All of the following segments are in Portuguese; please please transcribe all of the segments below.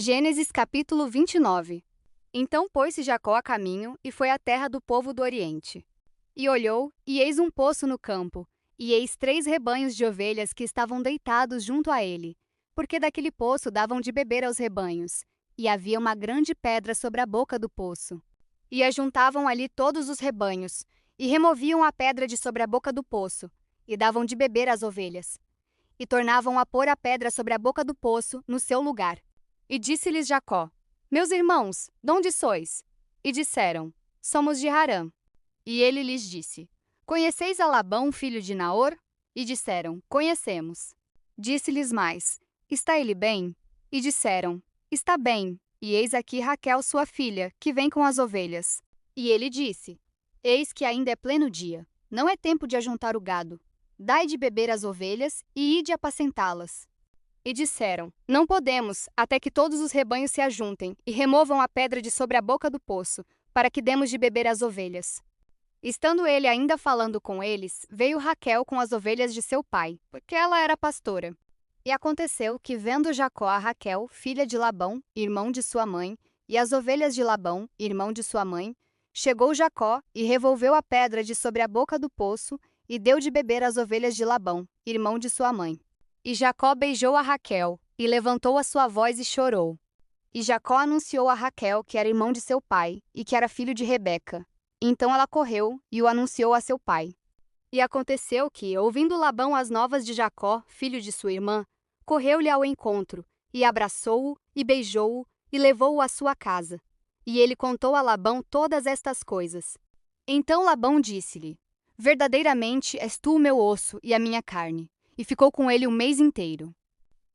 Gênesis capítulo 29. Então pôs-se Jacó a caminho e foi à terra do povo do Oriente. E olhou, e eis um poço no campo, e eis 3 rebanhos de ovelhas que estavam deitados junto a ele, porque daquele poço davam de beber aos rebanhos, e havia uma grande pedra sobre a boca do poço. E ajuntavam ali todos os rebanhos, e removiam a pedra de sobre a boca do poço, e davam de beber às ovelhas. E tornavam a pôr a pedra sobre a boca do poço, no seu lugar. E disse-lhes Jacó: Meus irmãos, donde sois? E disseram: Somos de Harã. E ele lhes disse: Conheceis a Labão, filho de Naor? E disseram: Conhecemos. Disse-lhes mais: Está ele bem? E disseram: Está bem, e eis aqui Raquel sua filha, que vem com as ovelhas. E ele disse: Eis que ainda é pleno dia, não é tempo de ajuntar o gado. Dai de beber às ovelhas, e ide apacentá-las. E disseram: Não podemos, até que todos os rebanhos se ajuntem, e removam a pedra de sobre a boca do poço, para que demos de beber às ovelhas. Estando ele ainda falando com eles, veio Raquel com as ovelhas de seu pai, porque ela era pastora. E aconteceu que, vendo Jacó a Raquel, filha de Labão, irmão de sua mãe, e as ovelhas de Labão, irmão de sua mãe, chegou Jacó e revolveu a pedra de sobre a boca do poço, e deu de beber às ovelhas de Labão, irmão de sua mãe. E Jacó beijou a Raquel, e levantou a sua voz e chorou. E Jacó anunciou a Raquel que era irmão de seu pai, e que era filho de Rebeca. Então ela correu, e o anunciou a seu pai. E aconteceu que, ouvindo Labão as novas de Jacó, filho de sua irmã, correu-lhe ao encontro, e abraçou-o, e beijou-o, e levou-o à sua casa. E ele contou a Labão todas estas coisas. Então Labão disse-lhe: Verdadeiramente és tu o meu osso e a minha carne. E ficou com ele o mês inteiro.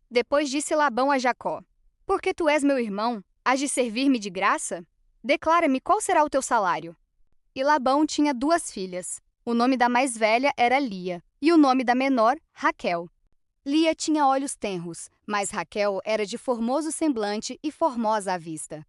Depois disse Labão a Jacó: Porque tu és meu irmão, hás de servir-me de graça? Declara-me qual será o teu salário. E Labão tinha 2 filhas. O nome da mais velha era Lia, e o nome da menor, Raquel. Lia tinha olhos tenros, mas Raquel era de formoso semblante e formosa à vista.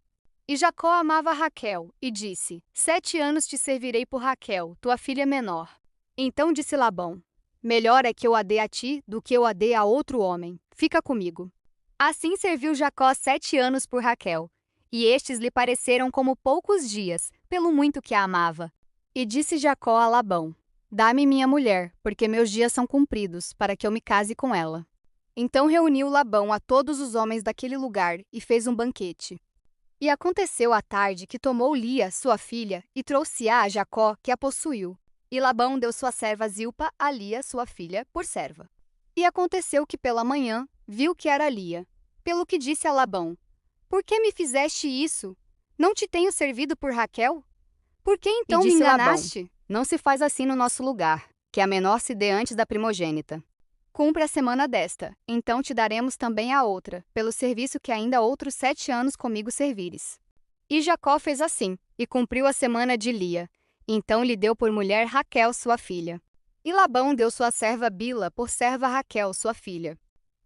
E Jacó amava Raquel, e disse: 7 anos te servirei por Raquel, tua filha menor. Então disse Labão: Melhor é que eu a dê a ti do que eu a dê a outro homem. Fica comigo. Assim serviu Jacó 7 anos por Raquel, e estes lhe pareceram como poucos dias, pelo muito que a amava. E disse Jacó a Labão: Dá-me minha mulher, porque meus dias são cumpridos, para que eu me case com ela. Então reuniu Labão a todos os homens daquele lugar e fez um banquete. E aconteceu à tarde que tomou Lia, sua filha, e trouxe-a a Jacó, que a possuiu. E Labão deu sua serva Zilpa a Lia, sua filha, por serva. E aconteceu que pela manhã viu que era Lia. Pelo que disse a Labão: Por que me fizeste isso? Não te tenho servido por Raquel? Por que então me enganaste? Labão: Não se faz assim no nosso lugar, que a menor se dê antes da primogênita. Cumpre a semana desta, então te daremos também a outra, pelo serviço que ainda outros 7 anos comigo servires. E Jacó fez assim, e cumpriu a semana de Lia. Então lhe deu por mulher Raquel, sua filha. E Labão deu sua serva Bila por serva Raquel, sua filha.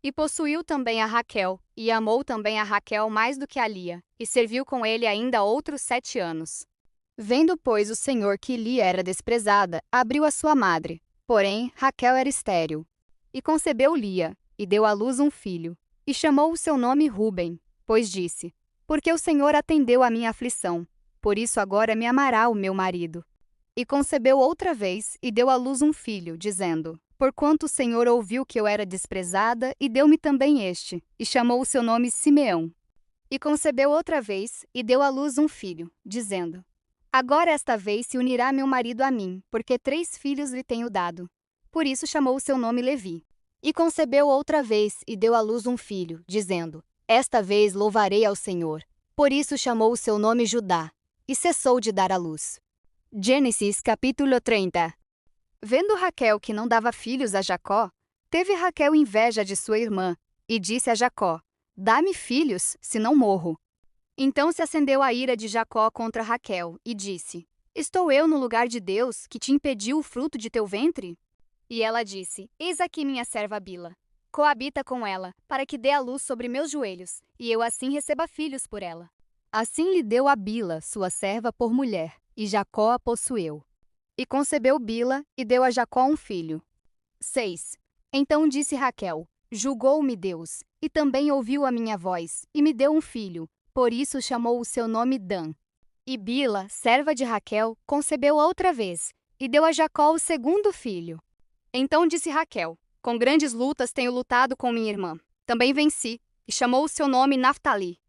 E possuiu também a Raquel, e amou também a Raquel mais do que a Lia, e serviu com ele ainda outros 7 anos. Vendo, pois, o Senhor que Lia era desprezada, abriu a sua madre. Porém, Raquel era estéril. E concebeu Lia, e deu à luz um filho. E chamou o seu nome Ruben, pois disse: Porque o Senhor atendeu à minha aflição. Por isso agora me amará o meu marido. E concebeu outra vez, e deu à luz um filho, dizendo: Porquanto o Senhor ouviu que eu era desprezada, e deu-me também este, e chamou o seu nome Simeão. E concebeu outra vez, e deu à luz um filho, dizendo: Agora esta vez se unirá meu marido a mim, porque 3 filhos lhe tenho dado. Por isso chamou o seu nome Levi. E concebeu outra vez, e deu à luz um filho, dizendo: Esta vez louvarei ao Senhor. Por isso chamou o seu nome Judá, e cessou de dar à luz. Gênesis capítulo 30. Vendo Raquel que não dava filhos a Jacó, teve Raquel inveja de sua irmã, e disse a Jacó: Dá-me filhos, senão morro. Então se acendeu a ira de Jacó contra Raquel, e disse: Estou eu no lugar de Deus, que te impediu o fruto de teu ventre? E ela disse: Eis aqui minha serva Bila. Coabita com ela, para que dê à luz sobre meus joelhos, e eu assim receba filhos por ela. Assim lhe deu a Bila, sua serva, por mulher, e Jacó a possuiu. E concebeu Bila, e deu a Jacó um filho. 6. Então disse Raquel: Julgou-me Deus, e também ouviu a minha voz, e me deu um filho, por isso chamou o seu nome Dan. E Bila, serva de Raquel, concebeu outra vez, e deu a Jacó o segundo filho. Então disse Raquel: Com grandes lutas tenho lutado com minha irmã. Também venci, e chamou o seu nome Naftali.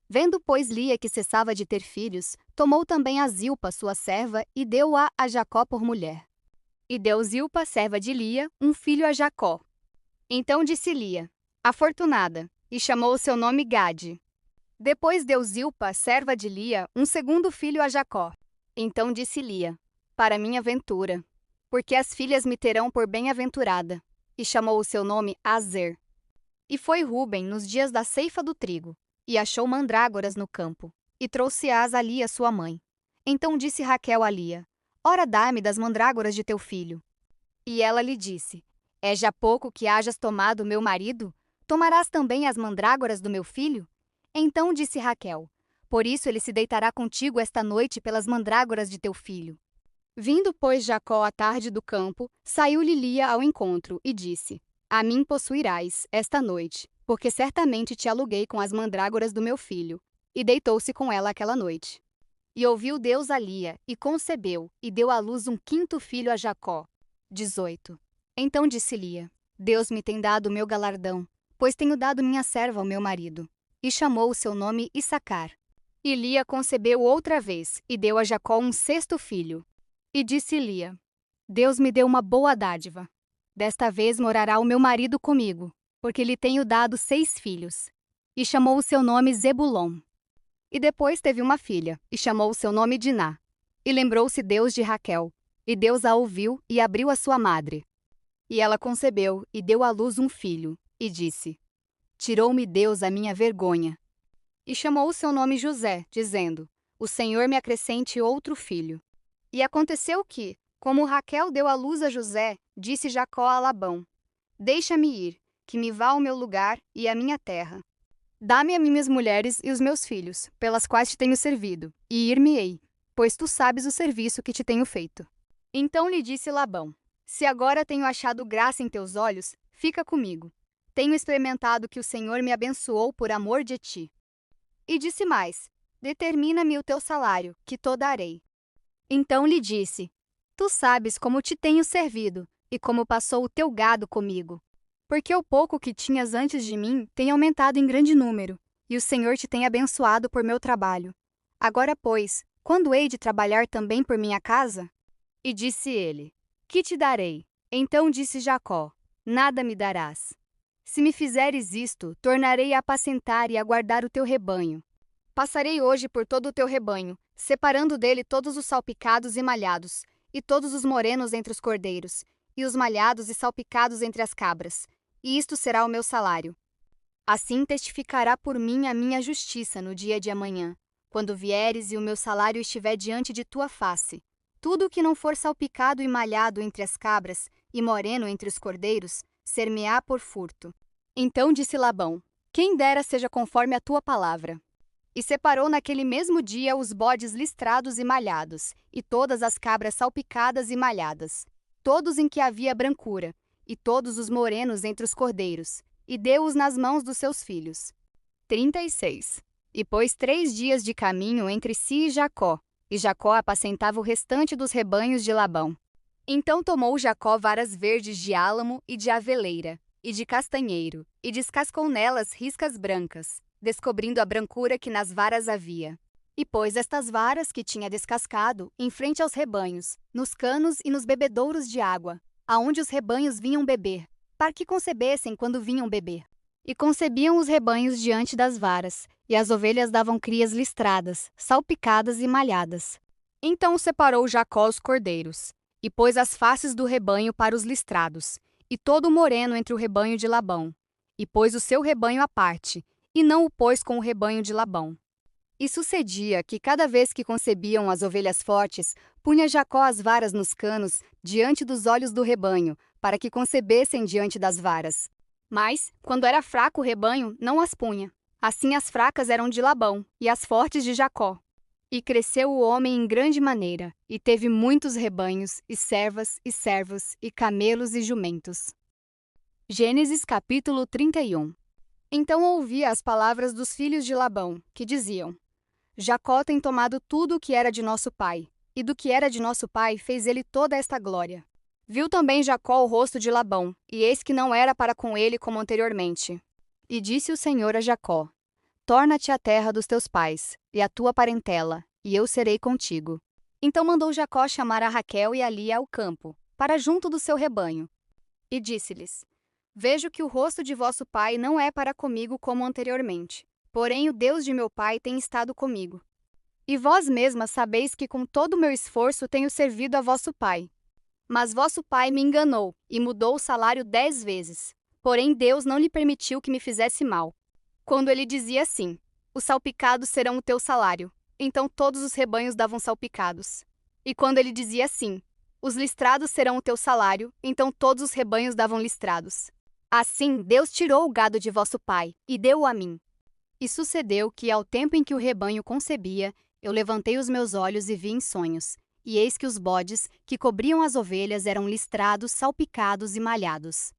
Vendo, pois, Lia que cessava de ter filhos, tomou também a Zilpa, sua serva, e deu-a a Jacó por mulher. E deu Zilpa, serva de Lia, um filho a Jacó. Então disse Lia: Afortunada, e chamou o seu nome Gade. Depois deu Zilpa, serva de Lia, um segundo filho a Jacó. Então disse Lia: Para minha ventura, porque as filhas me terão por bem-aventurada. E chamou o seu nome Azer. E foi Ruben nos dias da ceifa do trigo, e achou mandrágoras no campo, e trouxe-as a Lia sua mãe. Então disse Raquel a Lia: Ora, dá-me das mandrágoras de teu filho. E ela lhe disse: É já pouco que hajas tomado meu marido? Tomarás também as mandrágoras do meu filho? Então disse Raquel: Por isso ele se deitará contigo esta noite pelas mandrágoras de teu filho. Vindo, pois, Jacó à tarde do campo, saiu-lhe Lia ao encontro e disse: A mim possuirás esta noite, porque certamente te aluguei com as mandrágoras do meu filho. E deitou-se com ela aquela noite. E ouviu Deus a Lia, e concebeu, e deu à luz um quinto filho a Jacó. 18. Então disse Lia: Deus me tem dado o meu galardão, pois tenho dado minha serva ao meu marido. E chamou o seu nome Issacar. E Lia concebeu outra vez, e deu a Jacó um sexto filho. E disse Lia: Deus me deu uma boa dádiva. Desta vez morará o meu marido comigo, porque lhe tenho dado 6 filhos. E chamou o seu nome Zebulon. E depois teve uma filha, e chamou o seu nome Diná. E lembrou-se Deus de Raquel, e Deus a ouviu e abriu a sua madre. E ela concebeu, e deu à luz um filho, e disse: Tirou-me Deus a minha vergonha. E chamou o seu nome José, dizendo: O Senhor me acrescente outro filho. E aconteceu que, como Raquel deu à luz a José, disse Jacó a Labão: Deixa-me ir, que me vá ao meu lugar e à minha terra. Dá-me a minhas mulheres e os meus filhos, pelas quais te tenho servido, e ir-me-ei, pois tu sabes o serviço que te tenho feito. Então lhe disse Labão: Se agora tenho achado graça em teus olhos, fica comigo. Tenho experimentado que o Senhor me abençoou por amor de ti. E disse mais: Determina-me o teu salário, que te darei. Então lhe disse: Tu sabes como te tenho servido, e como passou o teu gado comigo. Porque o pouco que tinhas antes de mim tem aumentado em grande número, e o Senhor te tem abençoado por meu trabalho. Agora, pois, quando hei de trabalhar também por minha casa? E disse ele: Que te darei? Então disse Jacó: Nada me darás. Se me fizeres isto, tornarei a apacentar e a guardar o teu rebanho. Passarei hoje por todo o teu rebanho, separando dele todos os salpicados e malhados, e todos os morenos entre os cordeiros, e os malhados e salpicados entre as cabras, e isto será o meu salário. Assim testificará por mim a minha justiça no dia de amanhã, quando vieres e o meu salário estiver diante de tua face. Tudo o que não for salpicado e malhado entre as cabras, e moreno entre os cordeiros, ser-me-á por furto. Então disse Labão: Quem dera seja conforme a tua palavra. E separou naquele mesmo dia os bodes listrados e malhados, e todas as cabras salpicadas e malhadas, todos em que havia brancura, e todos os morenos entre os cordeiros, e deu-os nas mãos dos seus filhos. 36. E pôs 3 dias de caminho entre si e Jacó apacentava o restante dos rebanhos de Labão. Então tomou Jacó varas verdes de álamo e de aveleira, e de castanheiro, e descascou nelas riscas brancas, descobrindo a brancura que nas varas havia. E pôs estas varas que tinha descascado em frente aos rebanhos, nos canos e nos bebedouros de água, aonde os rebanhos vinham beber, para que concebessem quando vinham beber. E concebiam os rebanhos diante das varas, e as ovelhas davam crias listradas, salpicadas e malhadas. Então separou Jacó os cordeiros, e pôs as faces do rebanho para os listrados, e todo o moreno entre o rebanho de Labão, e pôs o seu rebanho à parte, e não o pôs com o rebanho de Labão. E sucedia que cada vez que concebiam as ovelhas fortes, punha Jacó as varas nos canos diante dos olhos do rebanho, para que concebessem diante das varas. Mas, quando era fraco o rebanho, não as punha. Assim as fracas eram de Labão, e as fortes de Jacó. E cresceu o homem em grande maneira, e teve muitos rebanhos, e servas, e servos, e camelos e jumentos. Gênesis capítulo 31. Então ouvi as palavras dos filhos de Labão, que diziam: Jacó tem tomado tudo o que era de nosso pai, e do que era de nosso pai fez ele toda esta glória. Viu também Jacó o rosto de Labão, e eis que não era para com ele como anteriormente. E disse o Senhor a Jacó: Torna-te à terra dos teus pais, e à tua parentela, e eu serei contigo. Então mandou Jacó chamar a Raquel e a Lia ao campo, para junto do seu rebanho. E disse-lhes: Vejo que o rosto de vosso pai não é para comigo como anteriormente, porém o Deus de meu pai tem estado comigo. E vós mesmas sabeis que com todo o meu esforço tenho servido a vosso pai. Mas vosso pai me enganou e mudou o salário 10 vezes. Porém Deus não lhe permitiu que me fizesse mal. Quando ele dizia assim: Os salpicados serão o teu salário, então todos os rebanhos davam salpicados. E quando ele dizia assim: Os listrados serão o teu salário, então todos os rebanhos davam listrados. Assim Deus tirou o gado de vosso pai e deu-o a mim. E sucedeu que, ao tempo em que o rebanho concebia, eu levantei os meus olhos e vi em sonhos, e eis que os bodes que cobriam as ovelhas eram listrados, salpicados e malhados.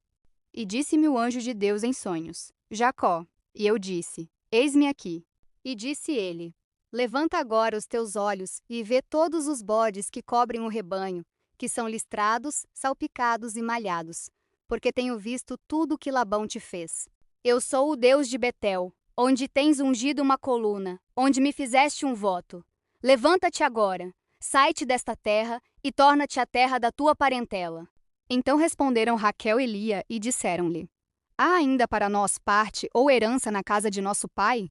E disse-me o anjo de Deus em sonhos: Jacó. E eu disse: Eis-me aqui. E disse ele: Levanta agora os teus olhos e vê todos os bodes que cobrem o rebanho, que são listrados, salpicados e malhados, porque tenho visto tudo o que Labão te fez. Eu sou o Deus de Betel, onde tens ungido uma coluna, onde me fizeste um voto. Levanta-te agora, sai-te desta terra e torna-te à terra da tua parentela. Então responderam Raquel e Lia e disseram-lhe: Há ainda para nós parte ou herança na casa de nosso pai?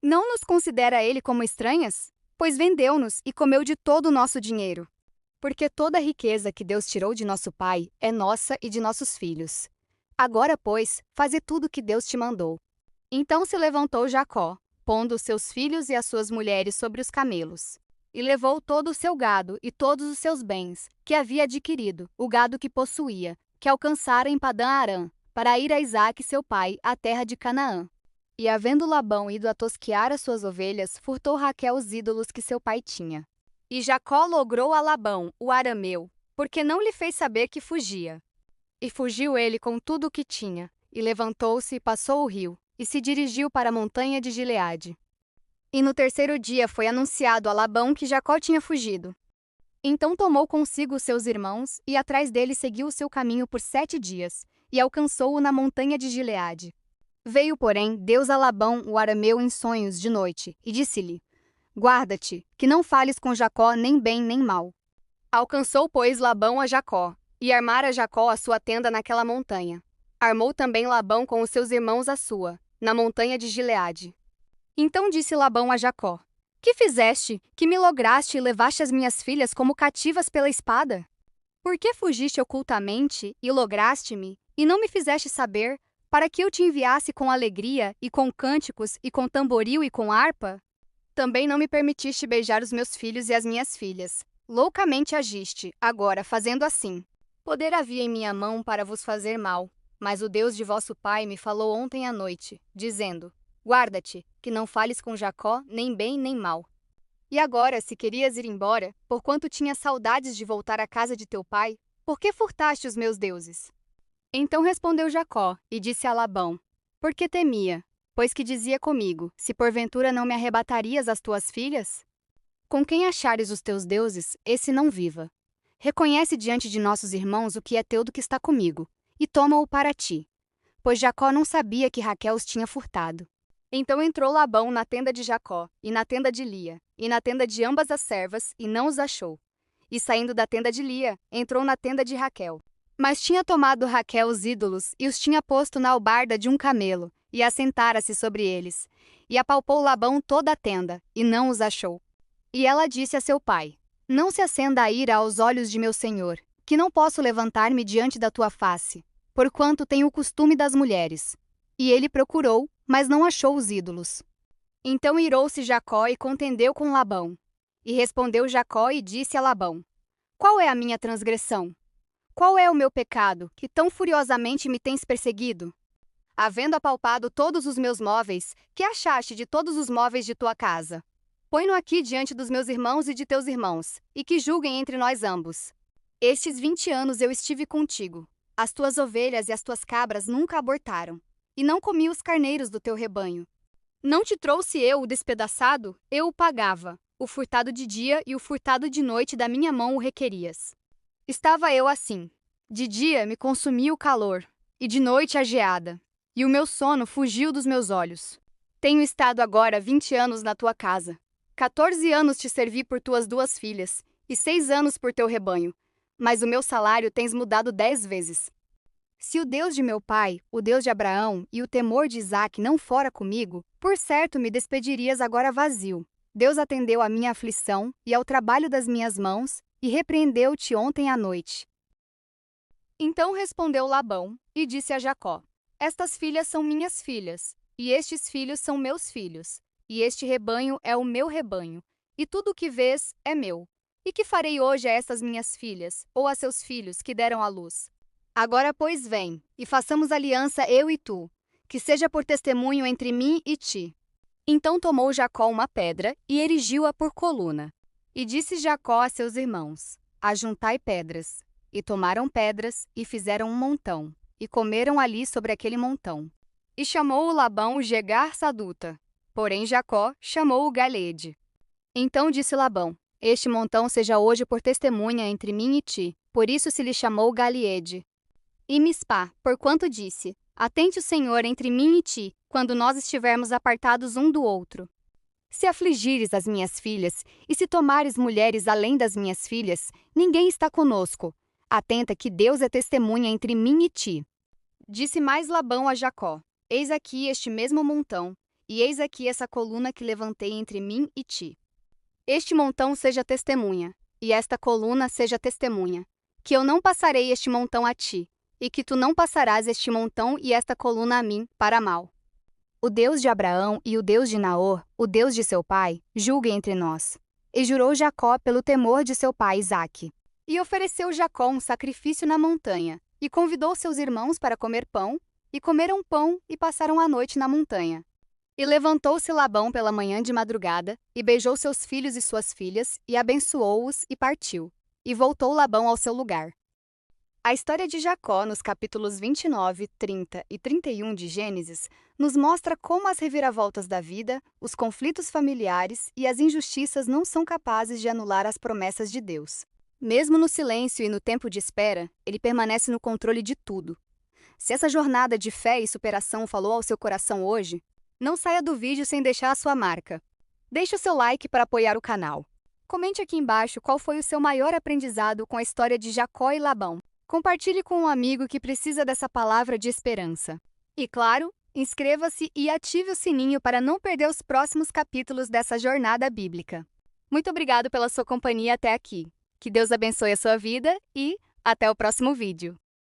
Não nos considera ele como estranhas? Pois vendeu-nos e comeu de todo o nosso dinheiro. Porque toda a riqueza que Deus tirou de nosso pai é nossa e de nossos filhos. Agora, pois, faze tudo o que Deus te mandou. Então se levantou Jacó, pondo os seus filhos e as suas mulheres sobre os camelos, e levou todo o seu gado e todos os seus bens, que havia adquirido, o gado que possuía, que alcançara em Padã-Arã, para ir a Isaque seu pai, à terra de Canaã. E havendo Labão ido a tosquear as suas ovelhas, furtou Raquel os ídolos que seu pai tinha. E Jacó logrou a Labão, o arameu, porque não lhe fez saber que fugia. E fugiu ele com tudo o que tinha, e levantou-se e passou o rio, e se dirigiu para a montanha de Gileade. E no terceiro dia foi anunciado a Labão que Jacó tinha fugido. Então tomou consigo os seus irmãos, e atrás dele seguiu o seu caminho por 7 dias, e alcançou-o na montanha de Gileade. Veio, porém, Deus a Labão, o arameu, em sonhos de noite, e disse-lhe: Guarda-te, que não fales com Jacó nem bem nem mal. Alcançou, pois, Labão a Jacó, e armara Jacó a sua tenda naquela montanha. Armou também Labão com os seus irmãos a sua, na montanha de Gileade. Então disse Labão a Jacó: Que fizeste, que me lograste e levaste as minhas filhas como cativas pela espada? Por que fugiste ocultamente e lograste-me, e não me fizeste saber, para que eu te enviasse com alegria, e com cânticos, e com tamboril e com harpa? Também não me permitiste beijar os meus filhos e as minhas filhas. Loucamente agiste, agora, fazendo assim. Poder havia em minha mão para vos fazer mal, mas o Deus de vosso pai me falou ontem à noite, dizendo: Guarda-te, que não fales com Jacó, nem bem nem mal. E agora, se querias ir embora, porquanto tinhas saudades de voltar à casa de teu pai, por que furtaste os meus deuses? Então respondeu Jacó, e disse a Labão: Porque temia, pois que dizia comigo: Se porventura não me arrebatarias as tuas filhas? Com quem achares os teus deuses, esse não viva. Reconhece diante de nossos irmãos o que é teu do que está comigo, e toma-o para ti. Pois Jacó não sabia que Raquel os tinha furtado. Então entrou Labão na tenda de Jacó, e na tenda de Lia, e na tenda de ambas as servas, e não os achou. E saindo da tenda de Lia, entrou na tenda de Raquel. Mas tinha tomado Raquel os ídolos, e os tinha posto na albarda de um camelo, e assentara-se sobre eles. E apalpou Labão toda a tenda, e não os achou. E ela disse a seu pai: Não se acenda a ira aos olhos de meu senhor, que não posso levantar-me diante da tua face, porquanto tenho o costume das mulheres. E ele procurou, mas não achou os ídolos. Então irou-se Jacó e contendeu com Labão. E respondeu Jacó e disse a Labão: Qual é a minha transgressão? Qual é o meu pecado, que tão furiosamente me tens perseguido? Havendo apalpado todos os meus móveis, que achaste de todos os móveis de tua casa? Põe-no aqui diante dos meus irmãos e de teus irmãos, e que julguem entre nós ambos. Estes 20 anos eu estive contigo. As tuas ovelhas e as tuas cabras nunca abortaram, e não comi os carneiros do teu rebanho. Não te trouxe eu o despedaçado? Eu o pagava. O furtado de dia e o furtado de noite da minha mão o requerias. Estava eu assim. De dia me consumia o calor, e de noite a geada, e o meu sono fugiu dos meus olhos. Tenho estado agora 20 anos na tua casa. 14 anos te servi por tuas 2 filhas, e 6 anos por teu rebanho. Mas o meu salário tens mudado 10 vezes. Se o Deus de meu pai, o Deus de Abraão e o temor de Isaque não fora comigo, por certo me despedirias agora vazio. Deus atendeu à minha aflição e ao trabalho das minhas mãos, e repreendeu-te ontem à noite. Então respondeu Labão, e disse a Jacó: Estas filhas são minhas filhas, e estes filhos são meus filhos, e este rebanho é o meu rebanho, e tudo o que vês é meu. E que farei hoje a estas minhas filhas, ou a seus filhos que deram à luz? Agora, pois, vem, e façamos aliança eu e tu, que seja por testemunho entre mim e ti. Então tomou Jacó uma pedra e erigiu-a por coluna. E disse Jacó a seus irmãos: Ajuntai pedras. E tomaram pedras e fizeram um montão, e comeram ali sobre aquele montão. E chamou-o Labão Jegar Saduta, porém Jacó chamou-o Galede. Então disse Labão: Este montão seja hoje por testemunha entre mim e ti, por isso se lhe chamou Galeede. E Mispá, porquanto disse: Atente o Senhor entre mim e ti, quando nós estivermos apartados um do outro. Se afligires as minhas filhas, e se tomares mulheres além das minhas filhas, ninguém está conosco. Atenta que Deus é testemunha entre mim e ti. Disse mais Labão a Jacó: Eis aqui este mesmo montão, e eis aqui essa coluna que levantei entre mim e ti. Este montão seja testemunha, e esta coluna seja testemunha, que eu não passarei este montão a ti, e que tu não passarás este montão e esta coluna a mim, para mal. O Deus de Abraão e o Deus de Naor, o Deus de seu pai, julguem entre nós. E jurou Jacó pelo temor de seu pai Isaque. E ofereceu Jacó um sacrifício na montanha, e convidou seus irmãos para comer pão, e comeram pão e passaram a noite na montanha. E levantou-se Labão pela manhã de madrugada, e beijou seus filhos e suas filhas, e abençoou-os, e partiu. E voltou Labão ao seu lugar. A história de Jacó, nos capítulos 29, 30 e 31 de Gênesis, nos mostra como as reviravoltas da vida, os conflitos familiares e as injustiças não são capazes de anular as promessas de Deus. Mesmo no silêncio e no tempo de espera, ele permanece no controle de tudo. Se essa jornada de fé e superação falou ao seu coração hoje, não saia do vídeo sem deixar a sua marca. Deixe o seu like para apoiar o canal. Comente aqui embaixo qual foi o seu maior aprendizado com a história de Jacó e Labão. Compartilhe com um amigo que precisa dessa palavra de esperança. E claro, inscreva-se e ative o sininho para não perder os próximos capítulos dessa jornada bíblica. Muito obrigado pela sua companhia até aqui. Que Deus abençoe a sua vida e até o próximo vídeo.